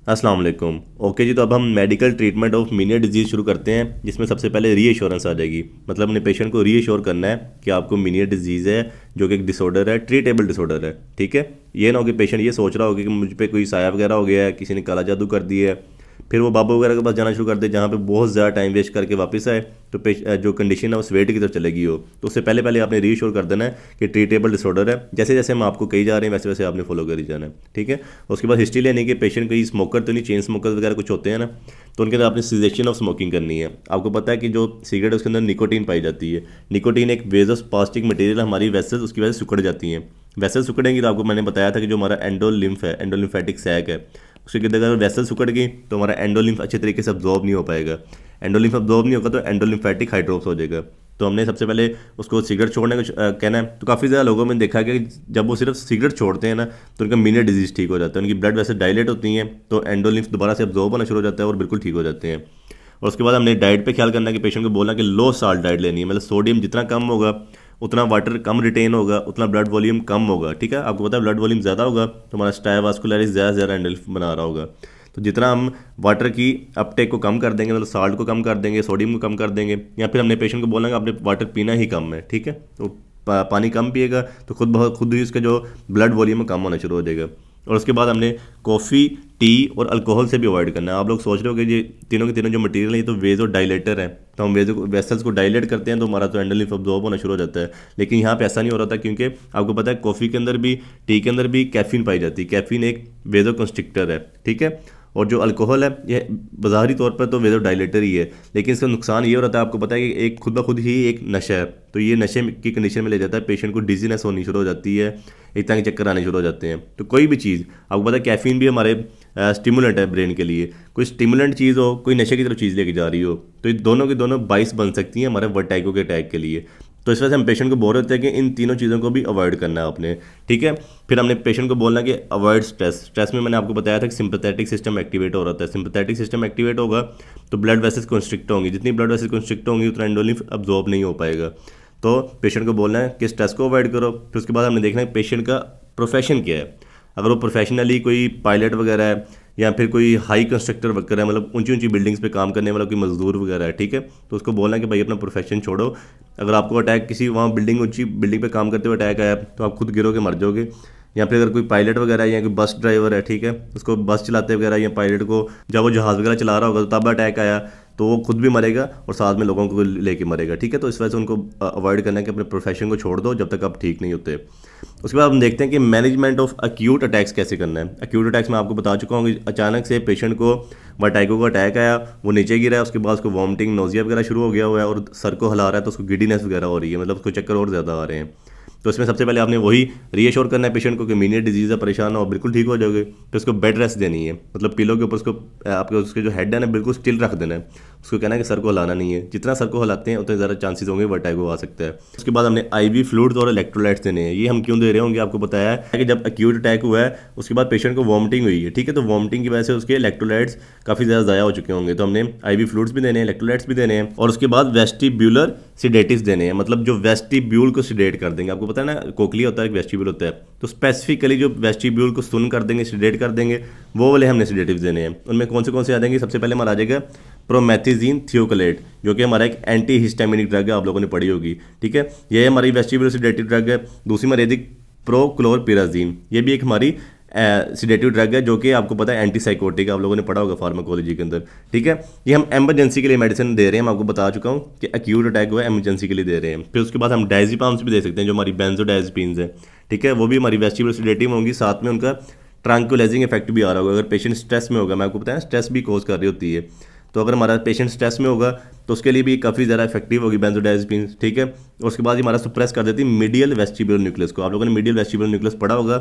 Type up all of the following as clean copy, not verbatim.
अस्सलाम वालेकुम। ओके जी, तो अब हम medical treatment of mania disease शुरू करते हैं, जिसमें सबसे पहले रीएश्योरेंस आ जाएगी। मतलब अपने पेशेंट को रीएश्योर करना है कि आपको मीनिया डिजीज़ है, जो कि एक डिसऑर्डर है, ट्रीटेबल डिसऑर्डर है। ठीक है, ये ना हो कि पेशेंट ये सोच रहा होगा कि मुझ पे कोई साया वगैरह हो गया है, किसी ने काला जादू कर दिया है, फिर वो बाबा वगैरह के पास जाना शुरू कर दे, जहाँ पे बहुत ज़्यादा टाइम वेस्ट करके वापस आए, तो जो कंडीशन है वो स्वेट की तरफ चलेगी हो। तो उससे पहले पहले आपने रीश्योर कर देना है कि ट्रीटेबल डिसऑर्डर है। जैसे जैसे हम आपको कही जा रहे हैं वैसे वैसे आपने फॉलो करी जाना है। ठीक है, उसके बाद हिस्ट्री लेने की, पेशेंट कोई स्मोकर तो नहीं, चेन स्मोकर वगैरह कुछ होते हैं ना, तो उनके अंदर आपने सीजेशन ऑफ स्मोकिंग करनी है। आपको पता है कि जो सिगरेट है उसके अंदर निकोटीन पाई जाती है। निकोटीन एक वेजोस्पास्टिक मटेरियल, हमारी वेसल्स उसकी वजह से सिकुड़ जाती हैं। वेसल सिकुड़ेंगी तो आपको मैंने बताया था कि जो हमारा एंडोलिम्फ है, एंडोलिम्फेटिक सैक है, उसके गिर्द अगर वेसल सिकुड़ गई तो हमारा एंडोलिम्फ अच्छे तरीके से अब्जॉर्ब नहीं हो पाएगा। एंडोलिम्फ अब्जॉर्ब नहीं होगा तो एंडोलिम्फेटिक हाइड्रोप्स हो जाएगा। तो हमने सबसे पहले उसको सिगरेट छोड़ने को कहना है। तो काफ़ी ज़्यादा लोगों में देखा कि जब वो सिर्फ सिगरेट छोड़ते हैं ना, तो उनका मीनिया डिजीज़ ठीक हो जाता है, उनकी ब्लड वैसे डायलेट होती हैं, तो एंडोलिम्फ दोबारा से अब्जॉर्ब होना शुरू हो जाता है और बिल्कुल ठीक हो जाते हैं। और उसके बाद हमने डाइट पे ख्याल करना है कि पेशेंट को बोलना कि लो साल्ट डाइट लेनी है। मतलब सोडियम जितना कम होगा उतना वाटर कम रिटेन होगा, उतना ब्लड वॉल्यूम कम होगा। ठीक है, आपको पता है ब्लड वॉल्यूम ज़्यादा होगा तो हमारा स्टायवास्कुलरिस ज़्यादा से ज़्यादा एंडोलिम्फ बना रहा होगा। तो जितना हम वाटर की अपटेक को कम कर देंगे, मतलब साल्ट को कम कर देंगे, सोडियम को कम कर देंगे, या फिर हमने पेशेंट को बोलना कि आपने वाटर पीना ही कम है। ठीक है, तो पानी कम पिएगा तो खुद ही उसका जो ब्लड वॉल्यूम है कम होना शुरू हो जाएगा। और उसके बाद हमने कॉफ़ी, टी और अल्कोहल से भी अवॉइड करना है। आप लोग सोच रहे हो कि ये तीनों के तीनों जो मटेरियल है ये तो वेजो डायलेटर है, तो हम वेसल्स को डायलेट करते हैं तो हमारा तो एंडोलिम्फ अब्जॉर्ब होना शुरू हो जाता है। लेकिन यहाँ पे ऐसा नहीं हो रहा था, क्योंकि आपको पता है कॉफ़ी के अंदर भी, टी के अंदर भी कैफीन पाई जाती है। कैफीन एक वेजो कंस्ट्रिक्टर है। ठीक है, और जो अल्कोहल है ये बाज़ारी तौर पर तो वेजो डायलेटर ही है, लेकिन इसका नुकसान ये हो रहा था, आपको पता है कि एक खुद ब खुद ही एक नशा है। तो ये नशे की कंडीशन में ले जाता है, पेशेंट को डिजीनेस होनी शुरू हो जाती है, एक तरह के चक्कर आने शुरू हो जाते हैं। तो कोई भी चीज़, आपको पता है कैफीन भी हमारे स्टिमुलेंट है ब्रेन के लिए। कोई स्टिमुलेंट चीज़ हो, कोई नशे की तरफ चीज़ लेके जा रही हो, तो ये दोनों की दोनों बाइस बन सकती हैं हमारे वर्टाइगो के अटैक के लिए। तो इस वजह से हम पेशेंट को बोल रहे थे कि इन तीनों चीज़ों को भी अवॉइड करना है आपने। ठीक है, फिर हमने पेशेंट को बोलना कि अवॉइड स्ट्रेस। स्ट्रेस में मैंने आपको बताया था कि सिंपैथेटिक सिस्टम एक्टिवेट हो रहा है। सिंपैथेटिक सिस्टम एक्टिवेट होगा तो ब्लड वेसल्स कंस्ट्रिक्ट होंगी, जितनी ब्लड वेसल्स कंस्ट्रिक्ट होंगी उतना एंडोलिम्फ अब्जॉर्ब नहीं हो पाएगा। तो पेशेंट को बोलना है कि स्ट्रेस को अवॉइड करो। फिर उसके बाद हमने देखना है पेशेंट का प्रोफेशन क्या है। अगर वो प्रोफेशनली कोई पायलट वगैरह है, या फिर कोई हाई कंस्ट्रक्टर वर्कर है, मतलब ऊंची ऊंची बिल्डिंग्स पे काम करने वाला कोई मजदूर वगैरह है, ठीक है, तो उसको बोलना है कि भाई अपना प्रोफेशन छोड़ो। अगर आपको अटैक किसी वहाँ ऊंची बिल्डिंग पे काम करते हुए अटैक आया तो आप खुद गिरोगे, मर जाओगे। या फिर अगर कोई पायलट वगैरह है या कोई बस ड्राइवर है, ठीक है, उसको बस चलाते वगैरह, या पायलट को जब वो जहाज़ वगैरह चला रहा होगा तो तब अटैक आया तो वो खुद भी मरेगा और साथ में लोगों को लेके मरेगा। ठीक है, तो इस वजह से उनको अवॉइड करना है कि अपने प्रोफेशन को छोड़ दो जब तक आप ठीक नहीं होते। उसके बाद हम देखते हैं कि मैनेजमेंट ऑफ अक्यूट अटैक्स कैसे करना है। अक्यूट अटैक्स मैं आपको बता चुका हूँ कि अचानक से पेशेंट को वर्टाइगो का अटैक आया, वो नीचे गिरा है, उसके बाद उसको वॉमिटिंग, नोजिया वगैरह शुरू हो गया हुआ है और सर को हिला रहा है, तो उसको गिडीनेस वगैरह हो रही है, मतलब उसको चक्कर और ज़्यादा आ रहे हैं। तो इसमें सबसे पहले आपने वही रीअश्योर करना है पेशेंट को कि मीनिया डिजीज़ है, परेशान हो, बिल्कुल ठीक हो जाओगे। फिर उसको बेड रेस्ट देनी है, मतलब पिलो के ऊपर उसको आपके उसके जो हेड है ना बिल्कुल स्टिल रख देना है। उसको कहना है कि सर को हिलाना नहीं है, जितना सर को हिलाते हैं उतने ज़्यादा चांसेस होंगे वर्टाइगो आ सकता है। उसके बाद हमने आईवी फ्लूइड्स और इलेक्ट्रोलाइट्स देने हैं। ये हम क्यों दे रहे होंगे, आपको बताया है कि जब एक्यूट अटैक हुआ है उसके बाद पेशेंट को वॉमिटिंग हुई है, ठीक है, तो वॉमिटिंग की वजह से उसके इलेक्ट्रोलाइट्स काफ़ी ज़्यादा ज़ाया हो चुके होंगे, तो हमने आईवी फ्लूइड्स भी देने हैं, इलेक्ट्रोलाइट्स भी देने हैं। और उसके बाद वेस्टिब्यूलर सिडेटिव्स देने हैं, मतलब जो वेस्टिब्यूल को सिडेट कर देंगे। आपको पता है ना कोक्लिया होता है, एक वेस्टिब्यूल होता है, तो स्पेसिफिकली जो वेस्टिब्यूल को सुन कर देंगे, सिडेट कर देंगे, वो वाले हमने सिडेटिव्स देने हैं। उनमें कौन से आ जाएंगे, सबसे पहले हमारा आ जाएगा प्रोमेथिजीन थियोकोलेट, जो कि हमारा एक एंटी हिस्टामिनिक ड्रग है, आप लोगों ने पढ़ी होगी। ठीक है, ये हमारी वेस्टिब्यूलर सिडेटिव ड्रग है। दूसरी हमारी प्रोक्लोरपिराजीन, ये भी एक हमारी सिडेटिव ड्रग है, जो कि आपको पता है एंटीसाइकोटिक, आप लोगों ने पढ़ा होगा फार्माकोलॉजी के अंदर। ठीक है, ये हम एमरजेंसी के लिए मेडिसिन दे रहे हैं, मैं आपको बता चुका हूँ कि एक्यूट अटैक हुआ है, एमरजेंसी के लिए दे रहे हैं। फिर उसके बाद हम डायजिपाम्स भी दे सकते हैं, जो हमारी बेंजोडायजिपीन्स है, ठीक है, वो भी हमारी वेस्टिबुलर सिडेटिव होंगी, साथ में उनका ट्रांकुलाइजिंग इफेक्ट भी आ रहा होगा। अगर पेशेंट स्ट्रेस में होगा, मैं आपको बताया स्ट्रेस भी कोज कर रही होती है, तो अगर हमारा पेशेंट स्ट्रेस में होगा तो उसके लिए भी काफ़ी ज़्यादा इफेक्टिव होगी बेंजोडायजिपीन्स। ठीक है, और उसके बाद हमारा सप्रेस कर देती है मीडियल वेस्टिबुलर न्यूक्लियस को। आप लोगों ने मीडियल वेस्टिबुलर न्यूक्लियस पढ़ा होगा,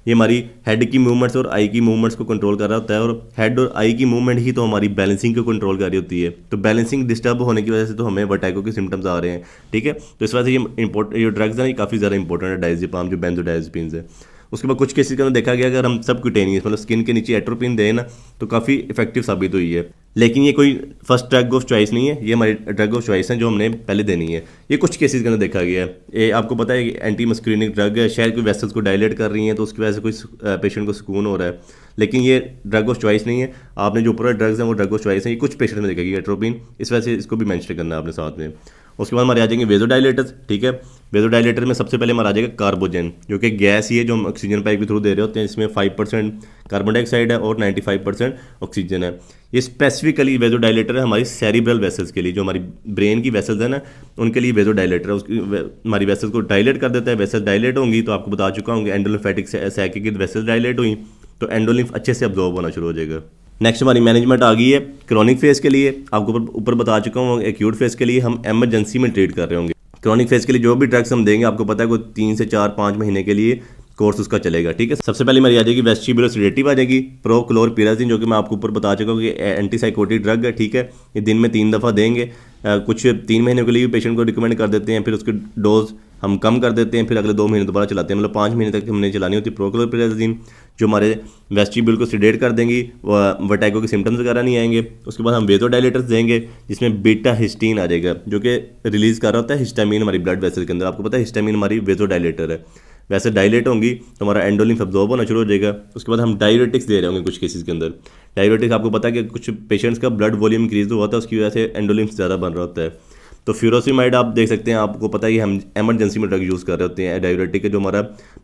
ये हमारी हेड की मूवमेंट्स और आई की मूवमेंट्स को कंट्रोल कर रहा होता है, और हेड और आई की मूवमेंट ही तो हमारी बैलेंसिंग को कंट्रोल कर रही होती है। तो बैलेंसिंग डिस्टर्ब होने की वजह से तो हमें वर्टाइगो के सिम्टम्स आ रहे हैं। ठीक है, तो इस वजह से ये ड्रग्स हैं, ये काफ़ी ज़्यादा इंपॉर्टेंट है, डायजिपाम जो बेंजोडायजिपीन्स है। उसके बाद कुछ केसेस के अंदर देखा गया अगर हम सब क्यूटेनियस मतलब स्किन के नीचे एट्रोपिन दें ना, तो काफ़ी इफेक्टिव साबित हुई है। लेकिन ये कोई फर्स्ट ड्रग ऑफ चॉइस नहीं है, ये हमारी ड्रग ऑफ चॉइस है जो हमने पहले देनी है। ये कुछ केसेस के अंदर देखा गया है। ये आपको पता है कि एंटी मस्कुलिनिक ड्रग है, शायद कोई वेसल्स को डायलेट कर रही हैं तो उसकी वजह से कोई पेशेंट को सुकून हो रहा है, लेकिन ये ड्रग ऑफ चॉइस नहीं है। आपने जो पूरा ड्रग्स हैं वो ड्रग ऑफ चॉइस है, ये कुछ पेशेंट में देखा गया एट्रोपिन, इस वजह से इसको भी मेंशन करना है आपने साथ में। उसके बाद हमारे आ जाएंगे वेजोडाइलेटर्स, ठीक है। वेजोडाइलेटर में सबसे पहले हमारा आ जाएगा कार्बोजन, जो कि गैस ही है जो हम ऑक्सीजन पाइप के थ्रू दे रहे होते हैं। इसमें 5% कार्बन डाइऑक्साइड है और 95% ऑक्सीजन है। ये स्पेसिफिकली वेजोडाइलेटर है हमारी सेरिब्रल वेसल्स के लिए, जो हमारी ब्रेन की वेसल्स है ना, उनके लिए वेजोडाइलेटर है। उसकी हमारी वेसल्स को डायलेट कर देता है। वेसल्स डायलेट होंगी तो आपको बता चुका हूँ एंडोलिम्फेटिक सैक की वेसल्स डायलेट हुई तो एंडोलिम्फ अच्छे से अब्जॉर्ब होना शुरू हो जाएगा। नेक्स्ट हमारी मैनेजमेंट आ गई है क्रॉनिक फेज के लिए। आपको ऊपर बता चुका हूँ एक्यूट फेज के लिए हम एमरजेंसी में ट्रीट कर रहे होंगे। क्रॉनिक फेज के लिए जो भी ड्रग्स हम देंगे आपको पता है कोई 3 से 4-5 महीने के लिए कोर्स उसका चलेगा, ठीक है। सबसे पहले मेरी आ जाएगी वेस्टिबुलर सेडेटिव आ जाएगी प्रोक्लोरपिराजिन, जो कि मैं आपको ऊपर बता चुका हूँ कि एंटीसाइकोटिक ड्रग है, ठीक है। ये दिन में 3 दफ़ा देंगे। कुछ 3 महीने के लिए पेशेंट को रिकमेंड कर देते हैं, फिर उसकी डोज हम कम कर देते हैं, फिर अगले 2 महीने दोबारा चलाते हैं, मतलब 5 महीने तक हमने चलानी होती है प्रोक्लोरपिराजिन, जो हमारे वेस्टिब्यूल को सिडेट कर देंगी, वर्टाइगो के सिम्टम्स वगैरह नहीं आएंगे। उसके बाद हम वेजोडाइलेटर्स देंगे जिसमें बीटा हिस्टीन आ जाएगा, जो कि रिलीज़ कर रहा होता है हिस्टामिन हमारी ब्लड वेसल के अंदर। आपको पता है हिस्टामिन हमारी वेजोडाइलेटर है, वैसे डायलेट होंगी तो हमारा एंडोलिम्फ अब्जॉर्ब होना शुरू हो जाएगा। उसके बाद हम डायरेटिक्स दे रहे होंगे कुछ केसेस के अंदर। डायरेटिक्स आपको पता है कि कुछ पेशेंट्स का ब्लड वॉल्यूम इंक्रीज हुआ था, उसकी वजह से एंडोलिम्फ ज़्यादा बन रहा होता है। तो फ्यूरोसिमाइड आप देख सकते हैं, आपको पता है कि हम एमरजेंसी में ड्रग यूज़ कर रहे होते हैं। डायरेटिक है जो हमारा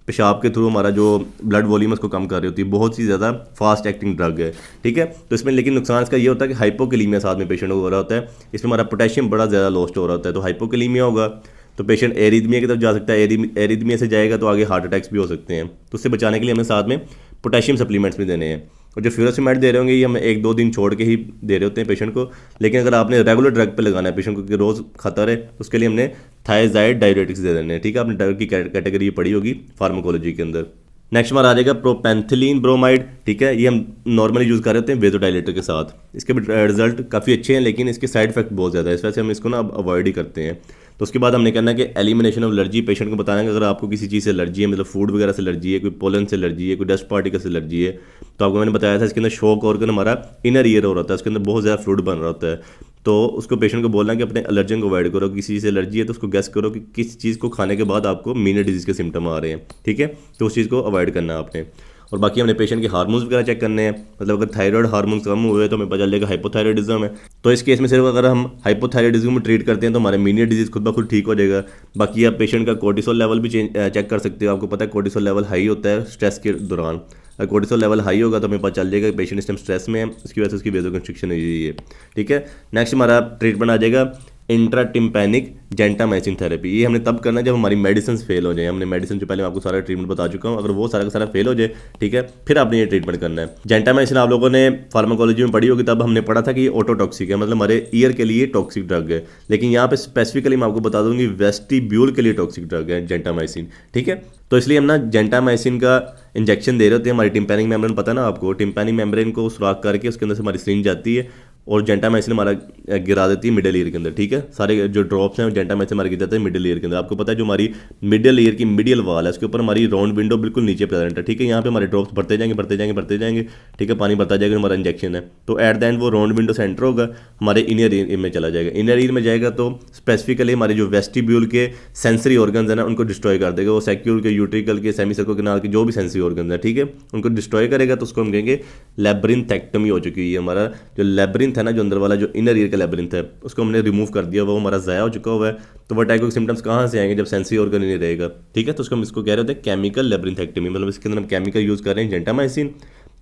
पेशाब के थ्रू हमारा जो ब्लड वॉल्यूम है उसको कम कर रही होती है, बहुत ही ज़्यादा फास्ट एक्टिंग ड्रग है, ठीक है। तो इसमें लेकिन नुकसान इसका ये होता है कि हाइपोकैलेमिया साथ में पेशेंट को हो रहा होता है, इसमें हमारा पोटेशियम बड़ा ज़्यादा लॉस्ट हो रहा होता है। तो हाइपोकैलेमिया होगा तो पेशेंट एरिथमिया की तरफ जा सकता है, एरिथमिया से जाएगा तो आगे हार्ट अटैक्स भी हो सकते हैं। तो उससे बचाने के लिए हमें साथ में पोटेशियम सप्लीमेंट्स भी देने हैं। और जो फ्यूरोसिमाइड दे रहे होंगे ये हम 1-2 दिन छोड़ के ही दे रहे होते हैं पेशेंट को, लेकिन अगर आपने रेगुलर ड्रग पे लगाना है पेशेंट को कि रोज़ खाता रहे तो उसके लिए हमने थायजाइड डायरेटिक्स दे देने हैं, ठीक है। आपने ड्रग की कैटेगरी पढ़ी होगी फार्माकोलॉजी के अंदर। नेक्स्ट हमारा आ जाएगा प्रोपेंथिलीन ब्रोमाइड, ठीक है। ये हम नॉर्मली यूज़ कर रहे होते हैं वेजोडाइलेटर के साथ। इसके भी रिजल्ट काफ़ी अच्छे हैं, लेकिन इसके साइड इफेक्ट बहुत ज़्यादा है, इस वजह से हम इसको ना अवॉइड ही करते हैं। तो उसके बाद हमने कहना है कि एलिमिनेशन ऑफ एलर्जी, पेशेंट को बताना है कि अगर आपको किसी चीज़ से एलर्जी है, मतलब फूड वगैरह से एलर्जी है, कोई पोलन से एलर्जी है, कोई डस्ट पार्टिकल से एलर्जी है, तो आपको मैंने बताया था इसके अंदर शॉक ऑर्गन हमारा इनर ईयर हो रहा था, उसके अंदर बहुत ज़्यादा फ्लूइड बन रहा होता है। तो उसको पेशेंट को बोलना है कि अपने एलर्जन को अवॉइड करो। किसी चीज़ से एलर्जी है तो उसको गेस करो कि किस चीज़ को खाने के बाद आपको मीनियर डिजीज़ के सिम्टम आ रहे हैं, ठीक है। तो उस चीज़ को अवॉइड करना है आपने। और बाकी हमने पेशेंट के हार्मोन्स वगैरह चेक करने हैं, मतलब अगर थायराइड हार्मोन्स कम हुए तो हमें पता चलेगा हाइपोथायराइडिज्म है। तो इस केस में सिर्फ अगर हम हाइपोथायराइडिज्म में ट्रीट करते हैं तो हमारे मीनियर डिजीज़ खुद ब खुद ठीक हो जाएगा। बाकी आप पेशेंट का कोर्टिसोल लेवल भी चेक कर सकते हो। आपको पता है कोर्टिसोल लेवल हाई होता है स्ट्रेस के दौरान। अगर कोर्टिसोल लेवल हाई होगा तो हमें पता चल जाएगा कि पेशेंट इस टाइम स्ट्रेस में है, उसकी वजह से उसकी वेजोकंस्ट्रिक्शन हुई है, ठीक है। नेक्स्ट हमारा ट्रीटमेंट आ जाएगा इंट्राटिम्पैनिक जेंटामाइसिन थेरेपी। ये हमने तब करना है जब हमारी मेडिसिन फेल हो जाए। हमने मेडिसिन जो पहले आपको सारा ट्रीटमेंट बता चुका हूँ, अगर वो सारा का सारा फेल हो जाए, ठीक है, फिर आपने ये ट्रीटमेंट करना है। जेंटामाइसिन आप लोगों ने फार्माकोलॉजी में पढ़ी होगी, तब हमने पढ़ा था कि ये ऑटोटॉक्सिक है, मतलब हमारे ईयर के लिए टॉक्सिक ड्रग है। लेकिन यहाँ पे स्पेसिफिकली मैं आपको बता दूंगी वेस्टिब्यूल के लिए टॉक्सिक ड्रग है जेंटामाइसिन, ठीक है। तो इसलिए हम ना जेंटामाइसिन का इंजेक्शन दे रहे होते हैं। हमारी टिम्पैनिक मेम्ब्रेन पता है ना आपको, टिम्पैनिक मेम्ब्रेन को सुराख करके उसके अंदर से हमारी सिरिंज जाती है और जेंटामाइसिन हमारा गिरा देती है मिडिल ईयर के अंदर, ठीक है। सारे जो ड्रॉप्स हैं जेंटामाइसिन हमारे गिर जाते हैं मिडिल ईयर के अंदर। आपको पता है जो हमारी मिडिल ईयर की मिडियल वाल है उसके ऊपर हमारी राउंड विंडो बिल्कुल नीचे प्रेजेंट है, ठीक है। यहाँ पे हमारे ड्रॉप्स बढ़ते जाएंगे बढ़ते जाएंगे बढ़ते जाएंगे, ठीक है, पानी बढ़ता जाएगा, हमारा इंजेक्शन है। तो एट द एंड वो राउंड विंडो से एंटर होगा, हमारे इनर ईयर में चला जाएगा। इनर ईयर में जाएगा तो स्पेसिफिकली हमारे जो वेस्टिब्यूल के सेंसरी ऑर्गन्स हैं ना उनको डिस्ट्रॉय कर देगा। वो सैक्यूल के, यूट्रिकल के, सेमीसर्कोकेनाल के जो भी सेंसरी ऑर्गन्स हैं, ठीक है, उनको डिस्ट्रॉय करेगा। तो उसको हम कहेंगे लैब्रिन्थेक्टमी हो चुकी है। हमारा जो लैब्रिन्थ है ना, जो अंदर वाला जो इनर ईयर का लैब्रिन्थ है, उसको हमने रिमूव कर दिया, वो हमारा ज़ाया हो चुका हुआ है। तो वर्टाइगो के सिम्टम्स कहाँ से आएंगे जब सेंसरी ऑर्गन नहीं रहेगा, ठीक है। तो उसको हम इसको कह रहे होते हैं केमिकल लैब्रिन्थेक्टमी, मतलब इसके अंदर हम केमिकल यूज़ कर रहे हैं जेंटामाइसिन,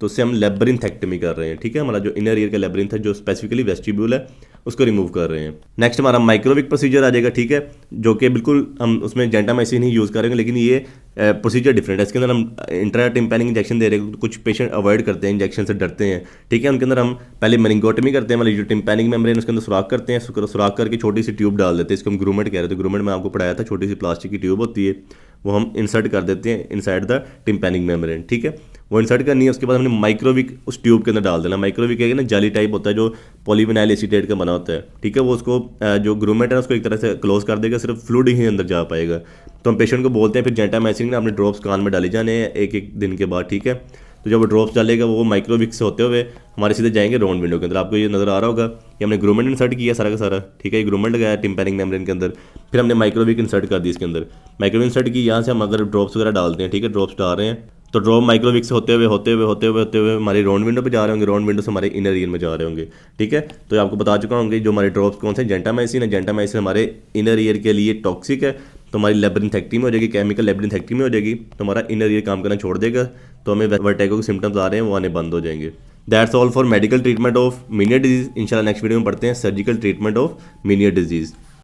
तो उससे हम लैब्रिन्थेक्टमी कर रहे हैं, ठीक है। हमारा जो इनर ईयर का लैब्रिन्थ है जो स्पेसिफिकली वेस्टिब्यूल है उसको रिमूव कर रहे हैं। नेक्स्ट हमारा माइक्रोविक प्रोसीजर आ जाएगा, ठीक है, जो कि बिल्कुल हम उसमें जेंटामाइसिन ही यूज़ करेंगे, लेकिन ये प्रोसीजर डिफरेंट है। इसके अंदर हम इंट्राटिम्पैनिक इंजेक्शन दे रहे हैं। कुछ पेशेंट अवॉइड करते हैं, इंजेक्शन से डरते हैं, ठीक है। उनके अंदर हम पहले मेनिंगोटमी करते हैं, मतलब जो टिम्पैनिक मेम्ब्रेन उसके अंदर सुराख करते हैं, सुराख करके छोटी सी ट्यूब डाल देते हैं। इसको हम ग्रूमेट कह रहे थे, ग्रूमेट में आपको पढ़ाया था, छोटी सी प्लास्टिक की ट्यूब होती है, वो हम इंसर्ट कर देते हैं इनसाइड द टिम्पैनिक मेम्ब्रेन, ठीक है। वो इंसर्ट करनी है, उसके बाद हमने माइक्रोविक उस ट्यूब के अंदर डाल देना। माइक्रोविक है ना, जाली टाइप होता है जो पॉलीविनाइल एसीटेट का बना होता है, ठीक है। वो उसको जो ग्रूमेट है उसको एक तरह से क्लोज कर देगा, सिर्फ फ्लूइड ही अंदर जा पाएगा। तो हम पेशेंट को बोलते हैं फिर जेंटामाइसिन अपने ड्रॉप्स कान में डाले जाने हैं 1-1 दिन के बाद, ठीक है। तो जब वो ड्रॉप्स डालेगा वो माइक्रोविक से होते हुए हमारे सीधे जाएंगे राउंड विंडो के अंदर। आपको ये नज़र आ रहा होगा कि हमने ग्रूमेंट इंसर्ट किया सारा का सारा, ठीक है, ये ग्रूमेंट लगाया टिम्पैनिक मेम्ब्रेन के अंदर, फिर हमने माइक्रोविक इंसर्ट कर दी इसके अंदर। माइक्रोविक इंसर्ट की यहाँ से हम अगर ड्रॉप्स वगैरह डालते हैं, ठीक है, ड्रॉप्स डाल रहे हैं तो ड्रॉप माइक्रोविक से होते हुए हमारे राउंड विंडो पे जा रहे होंगे, राउंड विंडो से हमारे इनर ईयर में जा रहे होंगे, ठीक है। तो आपको बता चुका होंगे जो हमारे ड्रॉप्स कौन से, जेंटामाइसिन है। जेंटामाइसिन हमारे इनर ईयर के लिए टॉक्सिक है, तो हमारी लेब्रिथेक्टमी हो जाएगी, केमिकल लेब्रिथेक्टमी हो जाएगी, तो हमारा इनर ईयर काम करना छोड़ देगा, तो हमें वर्टिगो के सिम्टम्स आ रहे हैं वो आने बंद हो जाएंगे। That's all for medical treatment of Meniere disease. इंशाल्लाह नेक्स्ट वीडियो में पढ़ते हैं surgical treatment of Meniere disease.